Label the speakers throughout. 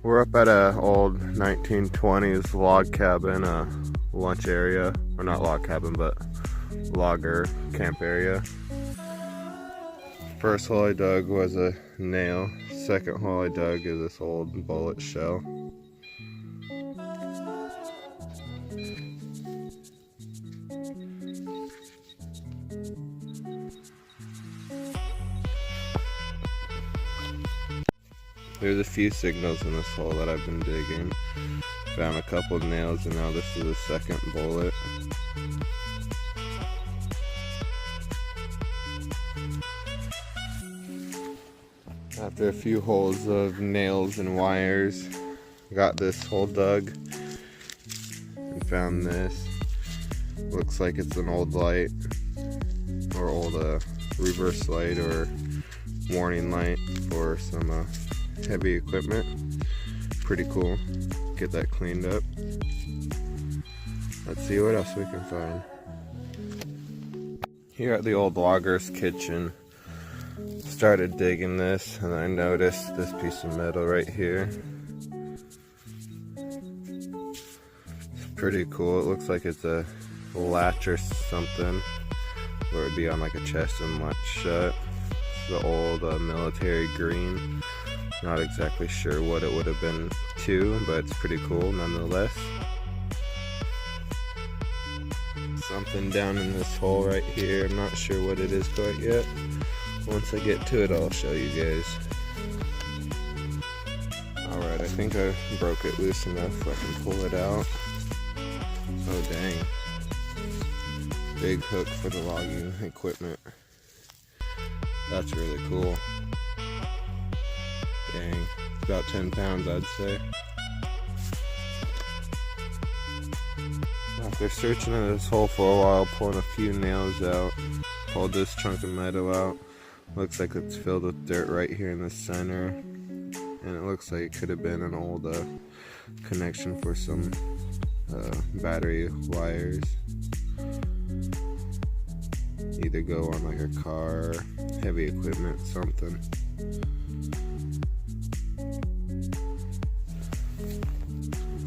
Speaker 1: We're up at a old 1920s log cabin, lunch area, or not log cabin, but logger camp area. First hole I dug was a nail. Second hole I dug is this old bullet shell. There's a few signals in this hole that I've been digging. Found a couple of nails, and now this is the second bullet. After a few holes of nails and wires, got this hole dug and found this. Looks like it's an old light, or old reverse light or warning light for some heavy equipment. Pretty cool. Get that cleaned up. Let's see what else we can find. Here at the old logger's kitchen, started digging this, and I noticed this piece of metal right here. It's pretty cool. It looks like it's a latch or something, or it'd be on like a chest and latch shut. The old military green. Not exactly sure what it would have been to, but it's pretty cool nonetheless. Something down in this hole right here. I'm not sure what it is quite yet. Once I get to it, I'll show you guys. Alright, I think I broke it loose enough so I can pull it out. Oh dang. Big hook for the logging equipment. That's really cool. Dang, about 10 pounds I'd say. After searching in this hole for a while, pulling a few nails out, pulled this chunk of metal out. Looks like it's filled with dirt right here in the center. And it looks like it could have been an old connection for some battery wires. Either go on like a car, heavy equipment, something.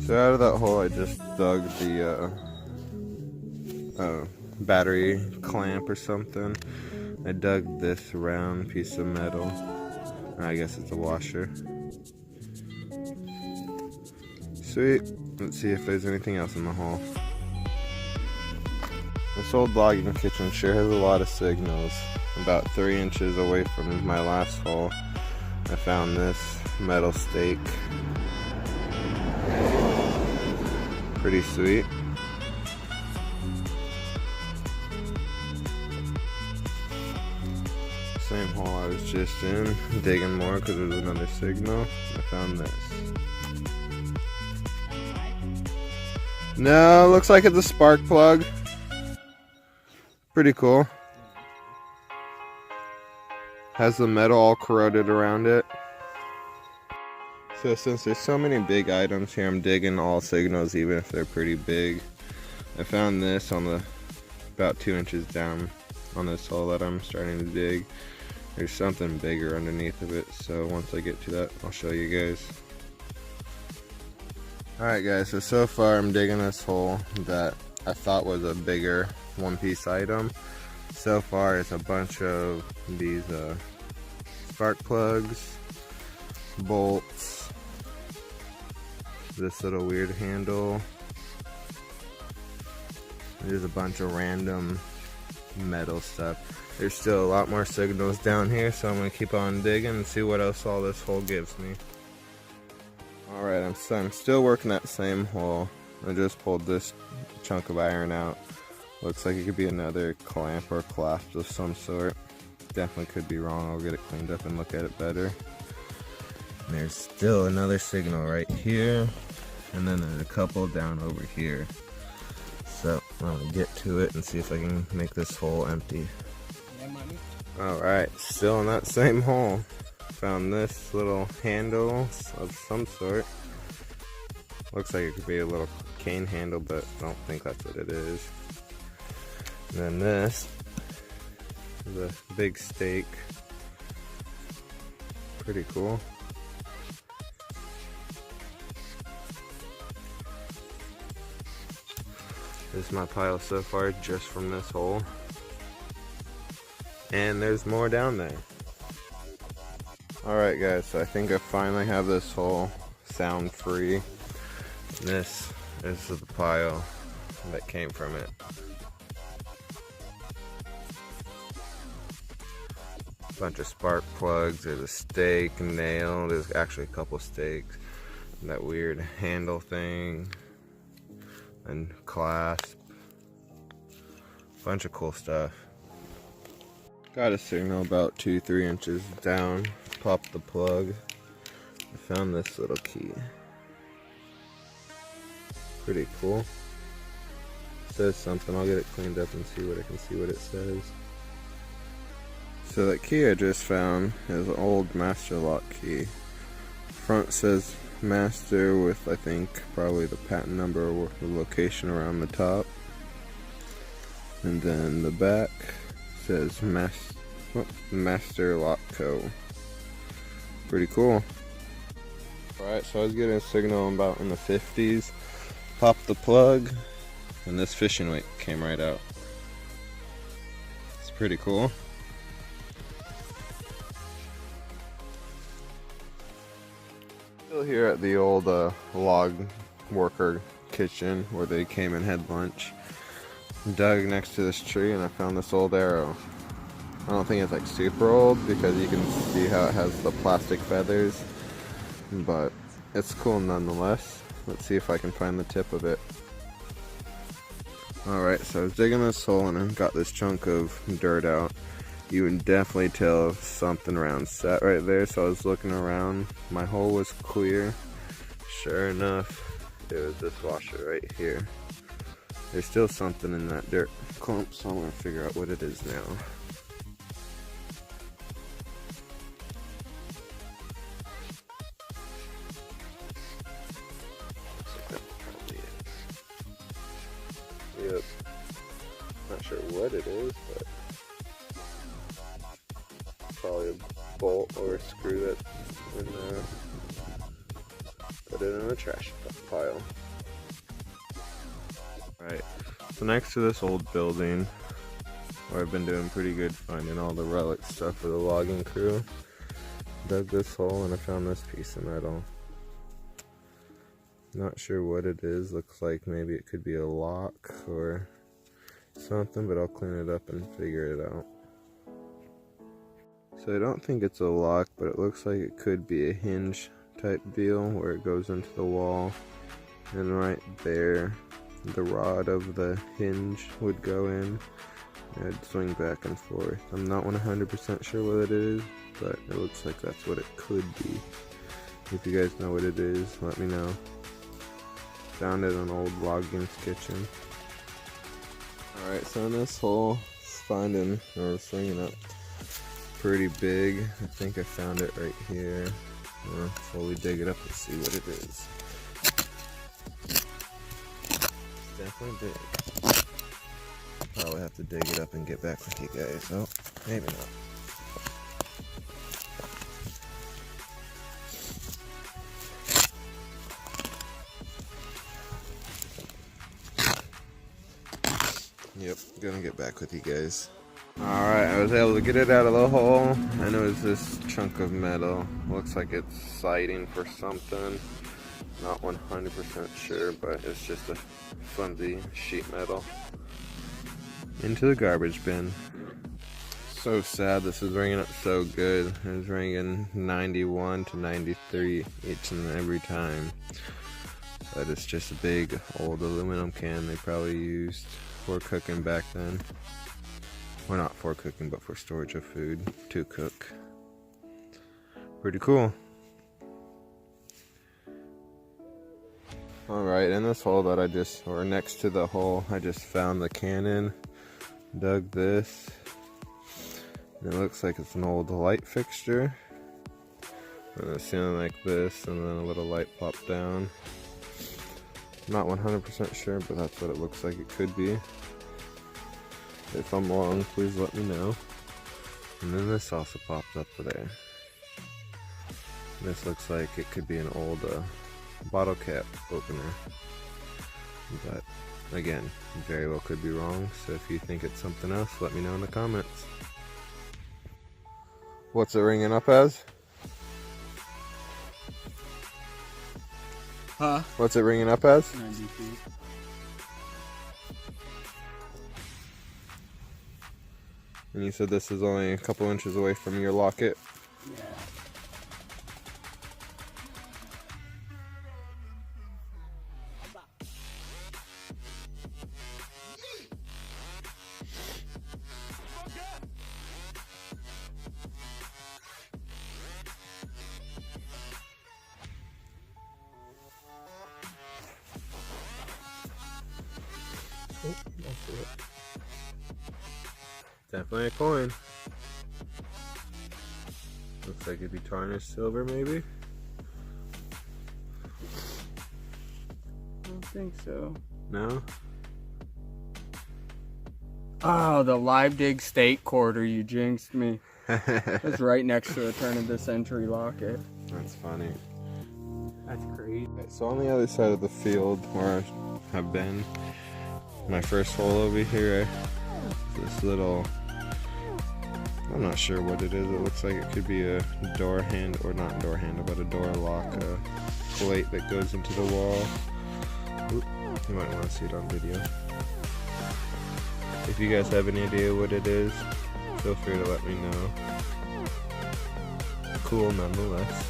Speaker 1: So out of that hole I just dug the battery clamp or something. I dug this round piece of metal. I guess it's a washer. Sweet. Let's see if there's anything else in the hole. This old logging kitchen sure has a lot of signals. About 3 inches away from my last hole, I found this metal stake. Pretty sweet. Same hole I was just in, digging more because there's another signal. I found this. No, looks like it's a spark plug. Pretty cool. Has the metal all corroded around it. So since there's so many big items here, I'm digging all signals even if they're pretty big. I found this on the about 2 inches down on this hole that I'm starting to dig. There's something bigger underneath of it, so once I get to that, I'll show you guys. Alright guys, so far I'm digging this hole that I thought was a bigger one-piece item. So far it's a bunch of these spark plugs, bolts, this little weird handle. There's a bunch of random metal stuff. There's still a lot more signals down here, so I'm going to keep on digging and see what else all this hole gives me. Alright, I'm still working that same hole. I just pulled this chunk of iron out. Looks like it could be another clamp or clasp of some sort. Definitely could be wrong. I'll get it cleaned up and look at it better. And there's still another signal right here, and then there's a couple down over here. So I'm gonna get to it and see if I can make this hole empty. Alright, still in that same hole. found this little handle of some sort. Looks like it could be a little cane handle, but I don't think that's what it is. And then this is a big stake. Pretty cool. This is my pile so far, just from this hole. And there's more down there. Alright guys, so I think I finally have this hole sound free. This is the pile that came from it. Bunch of spark plugs, there's a stake, nail, there's actually a couple stakes. That weird handle thing. And clasp. Bunch of cool stuff. Got a signal about 2-3 inches down. Popped the plug. I found this little key. Pretty cool. Says something. I'll get it cleaned up and see what I can see what it says. So that key I just found is an old master lock key. Front says master with, I think, probably the patent number or the location around the top. And then the back says Master Lock Co. Pretty cool. Alright, so I was getting a signal about in the 50s. Popped the plug, and this fishing weight came right out. It's pretty cool. Still here at the old log worker kitchen where they came and had lunch. Dug next to this tree and I found this old arrow. I don't think it's like super old because you can see how it has the plastic feathers, but it's cool nonetheless. Let's see if I can find the tip of it. Alright, so I was digging this hole and I got this chunk of dirt out. You can definitely tell something around sat right there, so I was looking around. My hole was clear. Sure enough, it was this washer right here. There's still something in that dirt clump, so I'm going to figure out what it is now. Yep. Not sure what it is, but probably a bolt or a screw that's in there. Put it in the trash pile. Right, so next to this old building, where I've been doing pretty good finding all the relic stuff for the logging crew, dug this hole and I found this piece of metal. Not sure what it is, looks like maybe it could be a lock or something, but I'll clean it up and figure it out. So I don't think it's a lock, but it looks like it could be a hinge type deal where it goes into the wall, and right there the rod of the hinge would go in and it'd swing back and forth. I'm not 100% sure what it is, but it looks like that's what it could be. If you guys know what it is, let me know. Found it in an old logging kitchen. Alright, so in this hole, finding or swinging up pretty big. I think I found it right here. I'll slowly dig it up and see what it is. Definitely big. Probably have to dig it up and get back with you guys. Oh, maybe not. Yep, gonna get back with you guys. Alright, I was able to get it out of the hole, and it was this chunk of metal. Looks like it's siding for something. Not 100% sure, but it's just a flimsy sheet metal. Into the garbage bin. So sad, this is ringing up so good. It was ringing 91 to 93 each and every time. But it's just a big old aluminum can they probably used for cooking back then. Or not for cooking, but for storage of food to cook. Pretty cool. Alright, in this hole that or next to the hole, I just found the cannon, dug this, and it looks like it's an old light fixture. And a ceiling like this, and then a little light popped down. Not 100% sure, but that's what it looks like it could be. If I'm wrong, please let me know. And then this also popped up there. This looks like it could be an old bottle cap opener. But again, very well could be wrong, so if you think it's something else, let me know in the comments. What's it ringing up as?
Speaker 2: Huh?
Speaker 1: What's it ringing up as?
Speaker 2: 90 feet.
Speaker 1: And you said this is only a couple inches away from your locket?
Speaker 2: Yeah.
Speaker 1: Oh, that's it. Definitely a coin. Looks like it'd be tarnished silver, maybe?
Speaker 2: I don't think so.
Speaker 1: No?
Speaker 2: Oh, the live dig state quarter, you jinxed me. It's right next to a turn of the century locket.
Speaker 1: That's funny.
Speaker 2: That's crazy.
Speaker 1: So on the other side of the field where I have been, my first hole over here, this little, I'm not sure what it is. It looks like it could be a door handle, or not door handle, but a door lock, a plate that goes into the wall. Oop, you might want to see it on video. If you guys have any idea what it is, feel free to let me know. Cool nonetheless.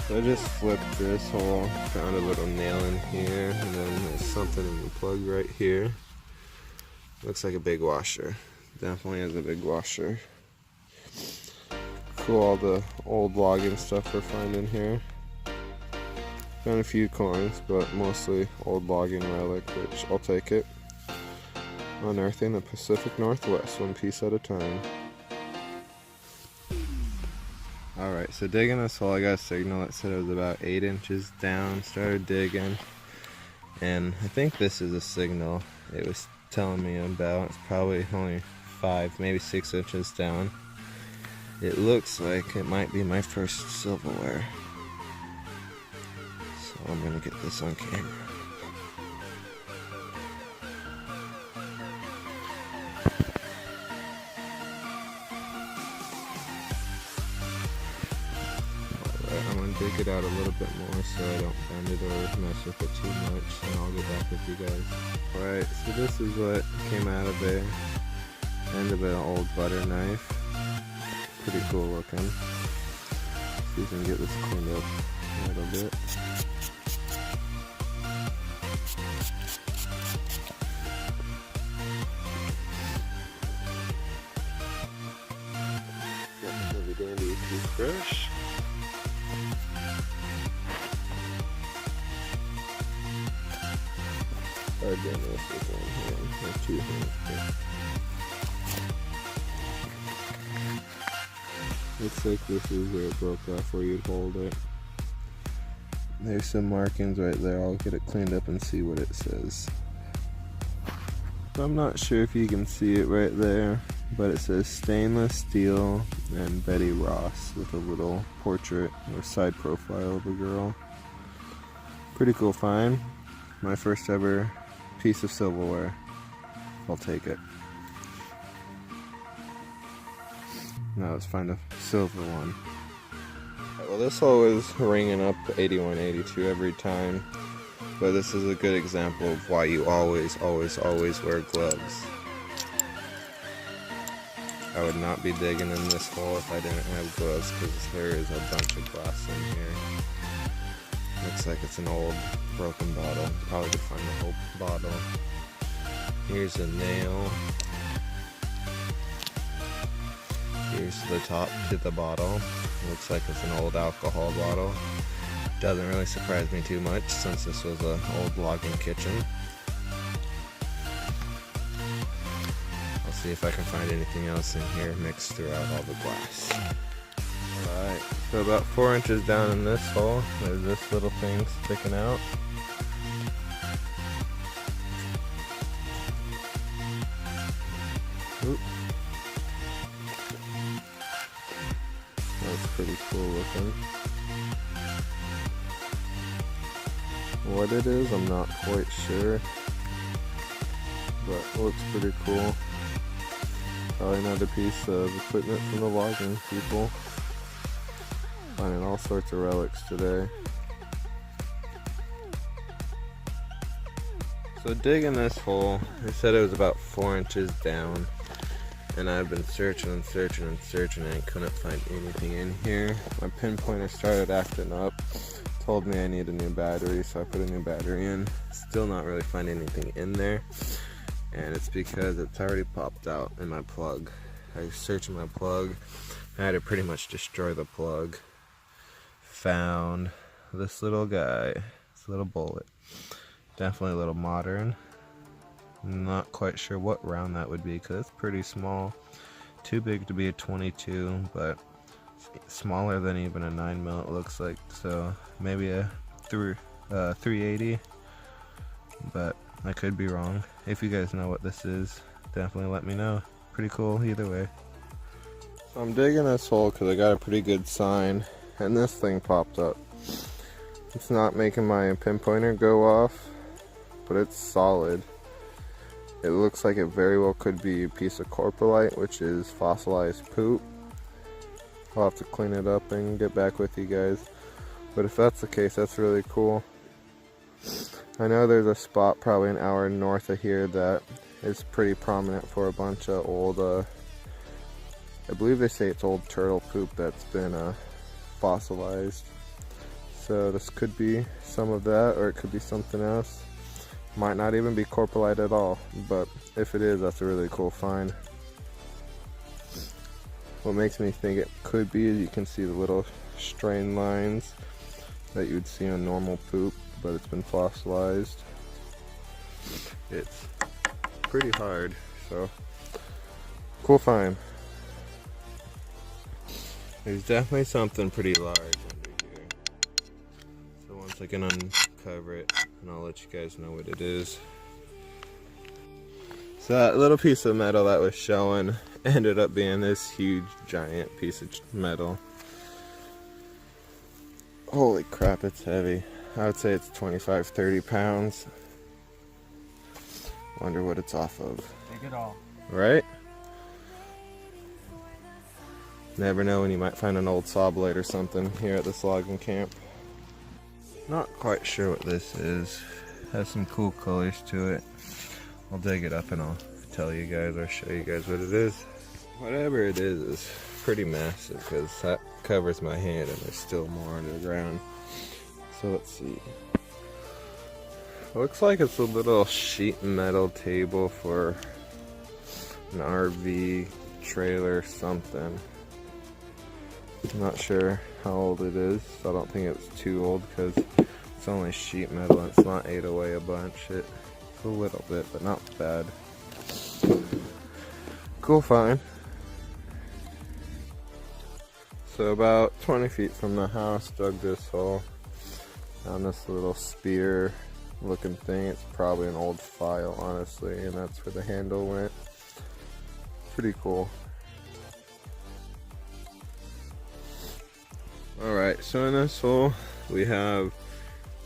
Speaker 1: So I just flipped this hole, found a little nail in here, and then there's something in the plug right here. Looks like a big washer. Definitely is a big washer. Cool, all the old logging stuff we're finding here. Found a few coins, but mostly old logging relic, which I'll take it. Unearthing the Pacific Northwest, one piece at a time. Alright, so digging this hole, I got a signal that said it was about 8 inches down. Started digging, and I think this is a signal it was telling me about. It's probably only 5, maybe 6 inches down. It looks like it might be my first silverware. So I'm gonna get this on camera. Alright, I'm gonna dig it out a little bit more so I don't bend it or mess with it too much, and I'll get back with you guys. Alright, so this is what came out of the end of an old butter knife. Pretty cool looking. See if we can get this cleaned up a little bit. Got the heavy dandy toothbrush. Hard doing this with one hand, or 2 hands. Looks like this is where it broke off, where you'd hold it. There's some markings right there. I'll get it cleaned up and see what it says. So I'm not sure if you can see it right there, but it says stainless steel and Betty Ross with a little portrait or side profile of a girl. Pretty cool find. My first ever piece of silverware. I'll take it. Now let's find a silver one. Well, this hole is ringing up 81, 82 every time, but this is a good example of why you always wear gloves. I would not be digging in this hole if I didn't have gloves, because there is a bunch of glass in here. Looks like it's an old broken bottle. Probably could find the whole bottle. Here's a nail. Here's the top to the bottle. Looks like it's an old alcohol bottle. Doesn't really surprise me too much since this was an old logging kitchen. I'll see if I can find anything else in here mixed throughout all the glass. Alright, so about 4 inches down in this hole, there's this little thing sticking out. Oop. That's pretty cool looking. What it is, I'm not quite sure, but looks pretty cool. Probably another piece of equipment from the logging people. Finding all sorts of relics today. So digging this hole, they said it was about 4 inches down, and I've been searching and searching and searching and couldn't find anything in here. My pinpointer started acting up, told me I need a new battery, so I put a new battery in. Still not really finding anything in there, and it's because it's already popped out in my plug. I was searching my plug, I had to pretty much destroy the plug. Found this little guy, this little bullet. Definitely a little modern. Not quite sure what round that would be because it's pretty small. Too big to be a 22, but smaller than even a 9mm it looks like. So maybe a 380, but I could be wrong. If you guys know what this is, definitely let me know. Pretty cool either way. So I'm digging this hole because I got a pretty good sign, and this thing popped up. It's not making my pinpointer go off, but it's solid. It looks like it very well could be a piece of coprolite, which is fossilized poop. I'll have to clean it up and get back with you guys. But if that's the case, that's really cool. I know there's a spot probably an hour north of here that is pretty prominent for a bunch of old, I believe they say it's old turtle poop that's been fossilized. So this could be some of that, or it could be something else. Might not even be coprolite at all, but if it is, that's a really cool find. What makes me think it could be is you can see the little strain lines that you would see on normal poop, but it's been fossilized. It's pretty hard, so cool find. There's definitely something pretty large under here. So once I can uncover it, and I'll let you guys know what it is. So that little piece of metal that was showing ended up being this huge giant piece of metal. Holy crap, it's heavy. I would say it's 25-30 pounds. Wonder what it's off of.
Speaker 2: Take it off.
Speaker 1: Right? Never know when you might find an old saw blade or something here at this logging camp. Not quite sure what this is. Has some cool colors to it. I'll dig it up and I'll tell you guys or show you guys what it is. Whatever it is pretty massive because that covers my hand and there's still more under the ground. So let's see. Looks like it's a little sheet metal table for an RV trailer or something. I'm not sure how old it is. I don't think it's too old because it's only sheet metal and it's not ate away a bunch. It's a little bit, but not bad. Cool find. So about 20 feet from the house, dug this hole. Found this little spear looking thing. It's probably an old file, honestly, and that's where the handle went. Pretty cool. Alright, so in this hole we have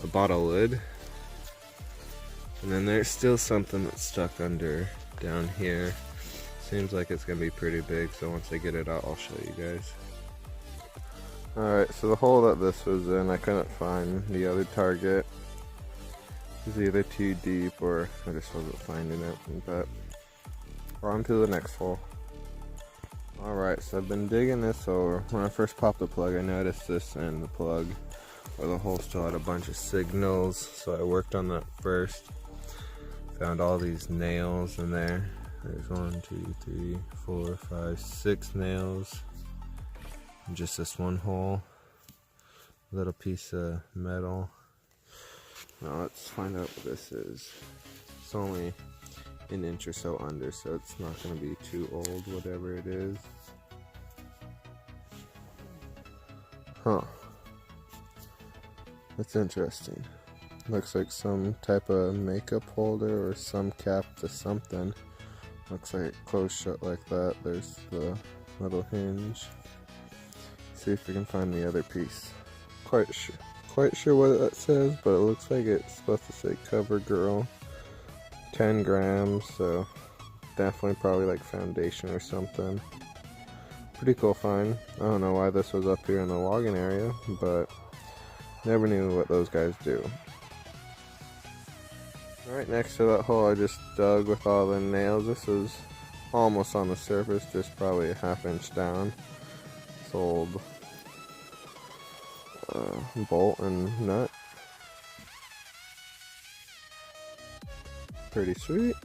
Speaker 1: a bottle lid, and then there's still something that's stuck under down here. Seems like it's gonna be pretty big, so once I get it out I'll show you guys. Alright, so the hole that this was in, I couldn't find the other target. It was either too deep or I just wasn't finding it, but we're on to the next hole. Alright, so I've been digging this over. When I first popped the plug, I noticed this in the plug where the hole still had a bunch of signals, so I worked on that first. Found all these nails in there. There's 1, 2, 3, 4, 5, 6 nails in just this one hole. Little piece of metal. Now let's find out what this is. It's only an inch or so under, so it's not going to be too old, whatever it is. Huh. That's interesting. Looks like some type of makeup holder or some cap to something. Looks like it closed shut like that. There's the little hinge. See if we can find the other piece. Quite sure what that says, but it looks like it's supposed to say CoverGirl. 10 grams, so definitely probably like foundation or something. Pretty cool find. I don't know why this was up here in the logging area, but never knew what those guys do. Right next to that hole I just dug with all the nails. This is almost on the surface, just probably a ½ inch down. This old bolt and nut. Pretty sweet.